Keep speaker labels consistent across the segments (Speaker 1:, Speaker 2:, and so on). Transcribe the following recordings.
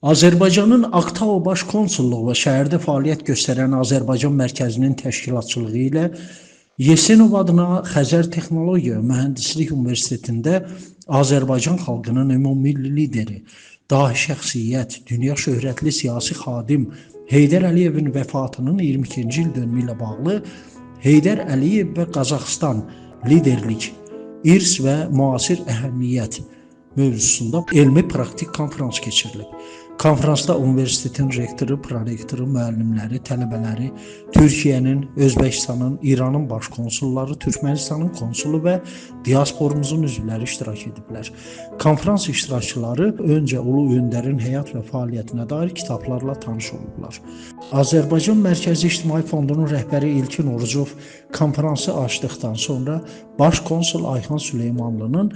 Speaker 1: Azərbaycanın Aktao Baş Konsulluğu və şəhərdə fəaliyyət göstərən Azərbaycan Mərkəzinin təşkilatçılığı ilə Yesenov adına Xəzər Texnologiya Mühəndislik Universitetində Azərbaycan xalqının ümumilli lideri, dahi şəxsiyyət, dünya şöhrətli siyasi xadim Heydər Əliyevin vəfatının 22-ci il dönümü ilə bağlı Heydər Əliyev və Qazaxıstan liderlik, irs və müasir əhəmiyyət mövzusunda elmi praktik konferans keçirilib. Konferansda universitetin rektoru, prorektoru, müəllimləri, tələbələri, Türkiyənin, Özbəkistanın, İranın baş konsulları, Türkmənistanın konsulu və diasporumuzun üzvləri iştirak ediblər. Konferans iştirakçıları öncə Ulu Öndərin həyat və fəaliyyətinə dair kitablarla tanış olublar. Azərbaycan Mərkəzi İctimai Fondunun rəhbəri İlkin Orucov konferansı açdıqdan sonra baş konsul Ayxan Süleymanlının,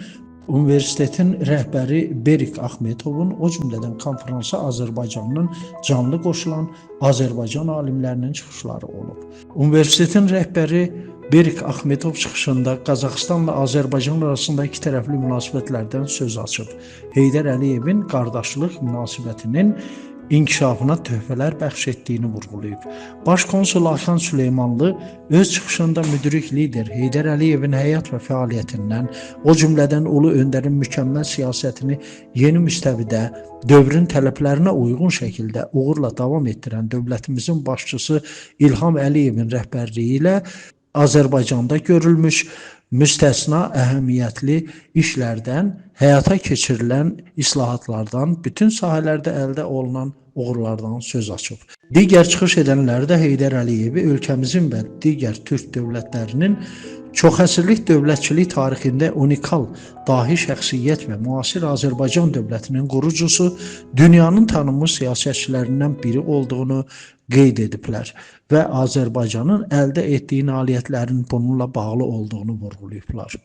Speaker 1: universitetin rəhbəri Berik Axmetovun, o cümlədən konferansa Azərbaycanın canlı qoşulan Azərbaycan alimlərinin çıxışları olub. Universitetin rəhbəri Berik Axmetov çıxışında Qazaxıstanla Azərbaycan arasında iki tərəfli münasibətlərdən söz açıb. Heydər Əliyevin qardaşlıq münasibətinin inkişafına töhfələr bəxş etdiyini vurğulayıb. Baş konsul Ayxan Süleymanlı öz çıxışında müdrik lider Heydər Əliyevin həyat və fəaliyyətindən, o cümlədən Ulu Öndərin mükəmməl siyasətini yeni müstəvidə, dövrün tələblərinə uyğun şəkildə uğurla davam etdirən dövlətimizin başçısı İlham Əliyevin rəhbərliyi ilə Azərbaycanda görülmüş müstəsna əhəmiyyətli işlərdən, həyata keçirilən islahatlardan, bütün sahələrdə əldə olunan uğurlardan söz açıb. Digər çıxış edənlər də Heydər Əliyevi ölkəmizin və digər türk dövlətlərinin çoxəsrlik dövlətçilik tarixində unikal, dahi şəxsiyyət və müasir Azərbaycan dövlətinin qurucusu, dünyanın tanınmış siyasətçilərindən biri olduğunu qeyd ediblər və Azərbaycanın əldə etdiyi nailiyyətlərin bununla bağlı olduğunu vurğulayıblar.